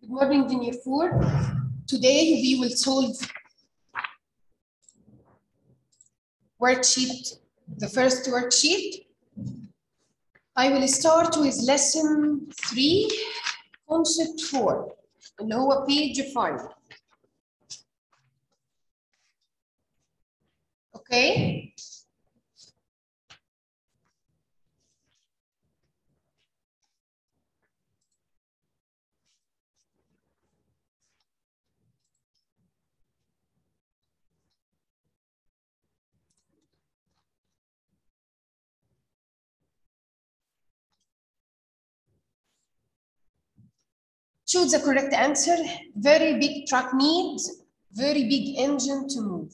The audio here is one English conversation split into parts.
Good morning, jr4. Today we will solve worksheet, the first worksheet. I will start with lesson 3, concept 4, اللي هو page 5. Okay? Choose the correct answer. Very big truck needs very big engine to move.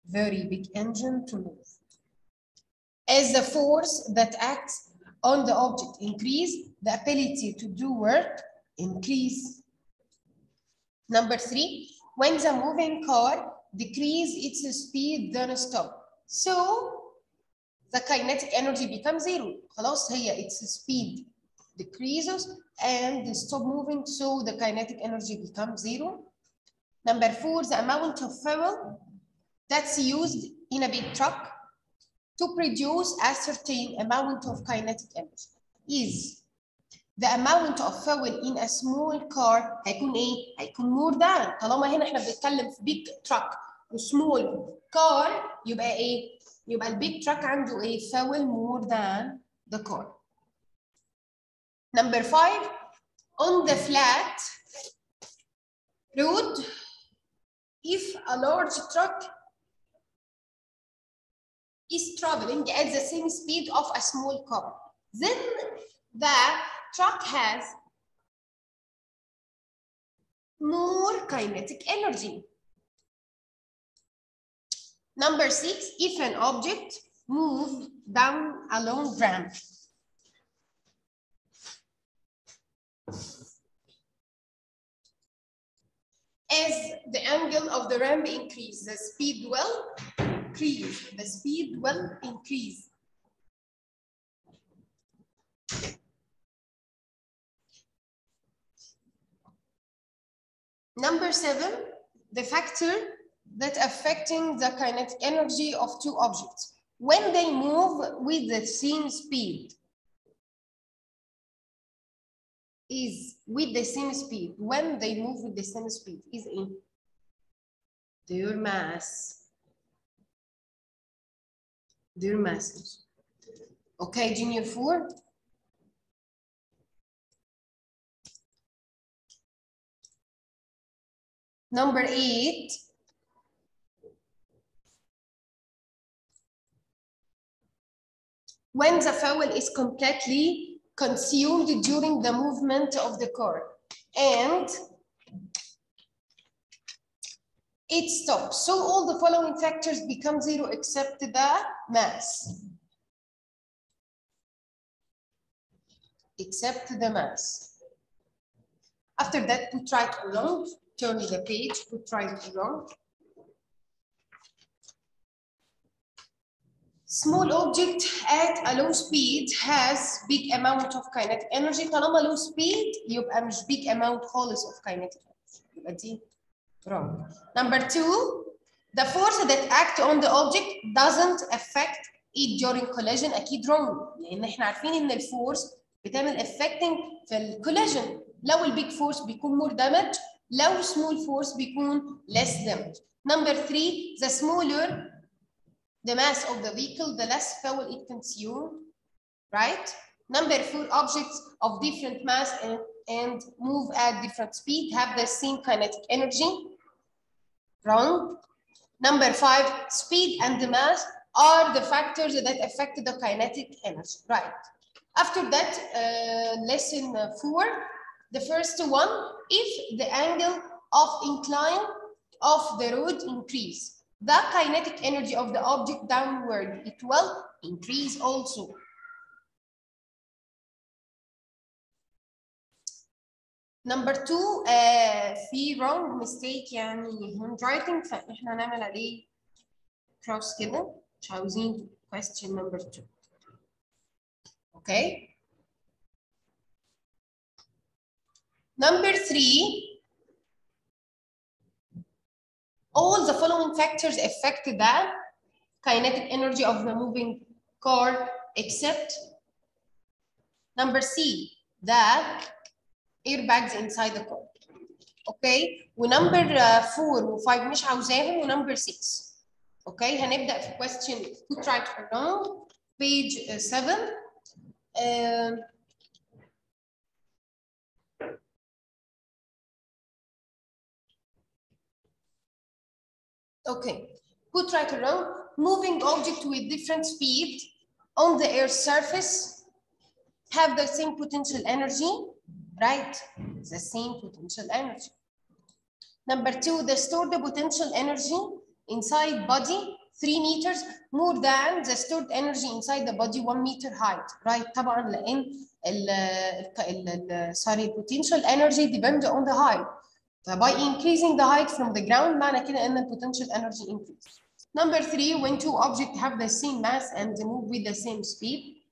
Very big engine to move. As the force that acts on the object increase, the ability to do work increase. Number 3, when the moving car decrease its speed then stop. So the kinetic energy becomes 0. خلاص هي its speed decreases and stop moving, so the kinetic energy becomes 0. Number 4, the amount of fuel that's used in a big truck to produce a certain amount of kinetic energy is the amount of fuel in a small car. هيكون ايه؟ هيكون more than. طالما هنا احنا بنتكلم في big truck و small car يبقى ايه؟ يبقى البيج truck عنده ايه؟ fuel more than the car. Number 5, on the flat road, if a large truck is traveling at the same speed of a small car, then the truck has more kinetic energy. Number 6, if an object moves down a long ramp, as the angle of the ramp increases, the speed will increase. The speed will increase. Number 7, the factor that affecting the kinetic energy of two objects when they move with the same speed is with the same speed. When they move with the same speed is in their mass. Their masses. Okay, jr4. Number 8, when the fuel is completely consumed during the movement of the car and it stops. So all the following factors become 0 except the mass. Except the mass. After that, put right or wrong. Turn the page, put right or wrong. Small object at a low speed has big amount of kinetic energy. طالما low speed يبقى مش big amount خالص of kinetic energy. يبقى دي wrong. Number 2, the force that act on the object doesn't affect it during collision. أكيد wrong. لأن احنا عارفين إن الفورس بتعمل affecting في الكوليجن. لو البيج فورس بيكون more damage، لو small force بيكون less damage. Number 3, the smaller the mass of the vehicle, the less fuel it consumes, right? Number 4, objects of different mass and move at different speed have the same kinetic energy. Wrong. Number 5, speed and the mass are the factors that affect the kinetic energy, right? After that, lesson 4, the first one, if the angle of incline of the road increase, the kinetic energy of the object downward, it will increase also. Number 2, في wrong mistake يعني handwriting فاحنا هنعمل عليه cross كده، مش عاوزين question number 2. Okay. Number 3, all the following factors affect the kinetic energy of the moving car except number C, the airbags inside the car. اوكي ونمبر 4 و5 مش عاوزاهم ونمبر 6. اوكي هنبدا في question who tried to run page 7. Okay, who tried to run moving object with different speed on the air surface have the same potential energy, right? The same potential energy. Number 2, the stored potential energy inside body 3 meters more than the stored energy inside the body 1 meter height, right? طبعا لان sorry potential energy depends on the height. By increasing the height from the ground معنى كده ان potential energy increase. Number 3, when two objects have the same mass and move with the same speed,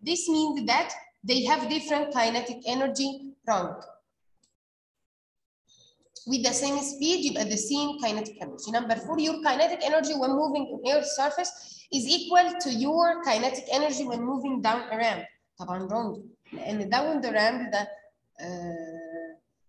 this means that they have different kinetic energy. Wrong. With the same speed, you have the same kinetic energy. Number 4, your kinetic energy when moving on air surface is equal to your kinetic energy when moving down a ramp. طبعا wrong. لأن down the ramp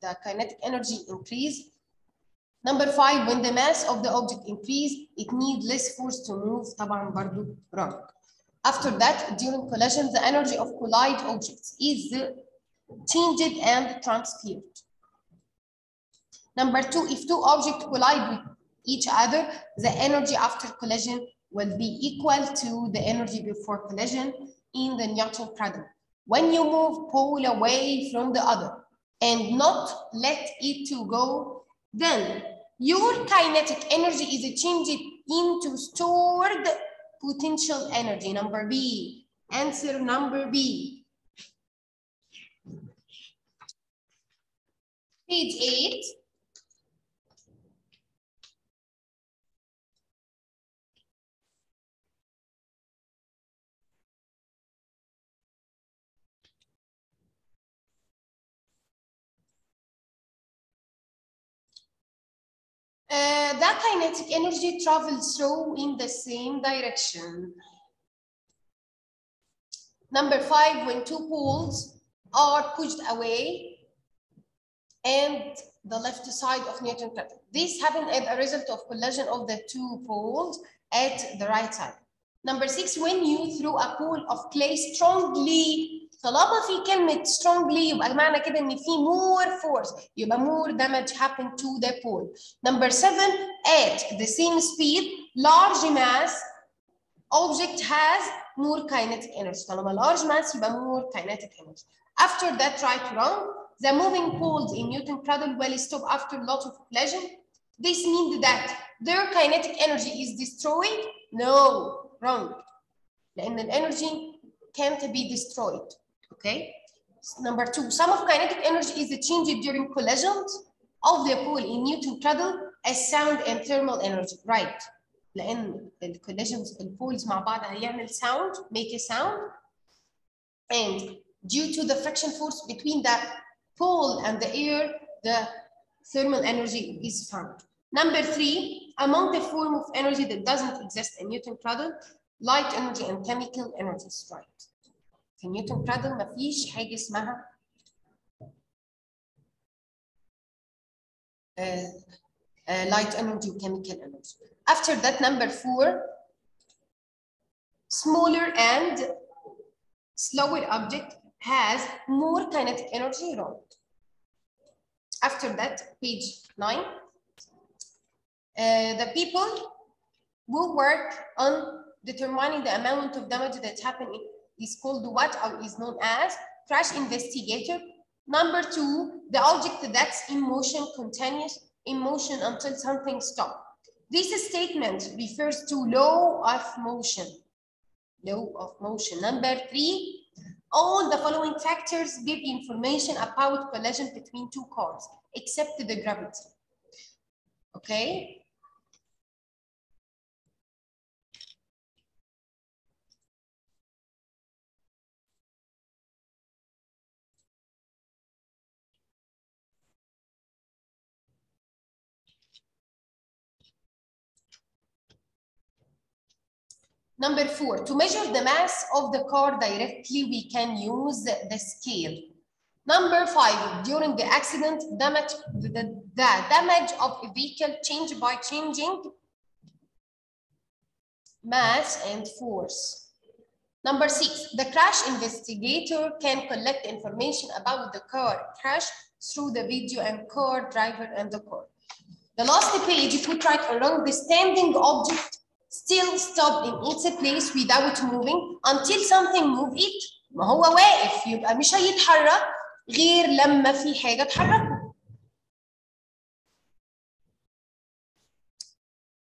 the kinetic energy increase. Number 5, when the mass of the object increase, it needs less force to move. طبعا برضو wrong. After that, during collision, the energy of collide objects is changed and transferred. Number 2, if two objects collide with each other, the energy after collision will be equal to the energy before collision in the Newton paradigm. When you move pole away from the other and not let it to go, then your kinetic energy is changed into stored potential energy. Number B. Answer number B. Page 8. That kinetic energy travels through in the same direction. Number 5, when two poles are pushed away and the left side of Newton paradigm. This happens as a result of collision of the two poles at the right side. Number 6, when you throw a pole of clay strongly. طالما في كلمة strongly يبقى معنى كده إن في more force يبقى more damage happen to the pole. Number 7, at the same speed, large mass object has more kinetic energy. طالما large mass يبقى more kinetic energy. After that, try to run. The moving poles in Newton paradigm will stop after lot of collision. This means that their kinetic energy is destroyed. No, wrong. لأن الانرجي can't be destroyed. Okay. Number 2, some of kinetic energy is changed during collisions of the pole in Newton paradigm as sound and thermal energy. Right. لأن collisions البولز مع بعض هيعمل sound, make a sound, and due to the friction force between the pole and the air, the thermal energy is found. Number 3, among the form of energy that doesn't exist in Newton paradigm, light energy and chemical energy is right. في نيوتن paradigm مفيش حاجة اسمها light energy and chemical energy. After that, number 4, smaller and slower object has more kinetic energy. Wrong. After that, page 9, the people who work on determining the amount of damage that happened is called what, or is known as crash investigator. Number 2, the object that's in motion, continuous in motion until something stops. This statement refers to law of motion. Law of motion. Number 3, all the following factors give information about collision between two cars, except the gravity. Okay. Number 4, to measure the mass of the car directly, we can use the scale. Number 5, during the accident, the damage of a vehicle changed by changing mass and force. Number 6, the crash investigator can collect information about the car crash through the video and car driver and the car. The last page, you put right or wrong, the standing object still stopped in its place without moving until something move it. ما هو واقف يبقى مش هيتحرك غير لما في حاجة تحركه.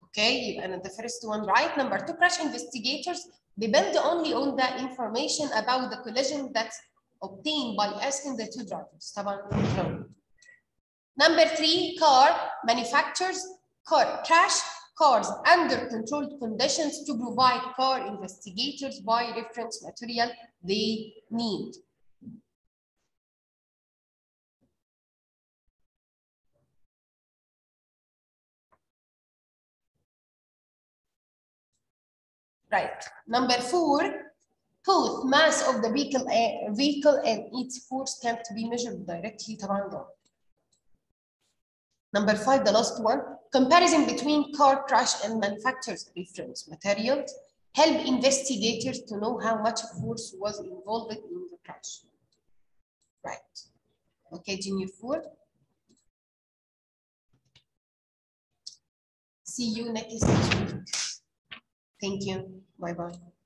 Okay, يبقى the first one right. Number 2, crash investigators depend only on the information about the collision that's obtained by asking the two drivers. طبعا wrong. Number 3, car manufacturers crash cars under controlled conditions to provide car investigators by reference material they need. Right. Number 4, both mass of the vehicle and its force can't be measured directly. طبعا wrong. Number 5, the last one, comparison between car crash and manufacturer's reference materials help investigators to know how much force was involved in the crash. Right. Okay, jr4. See you next week. Thank you. Bye-bye.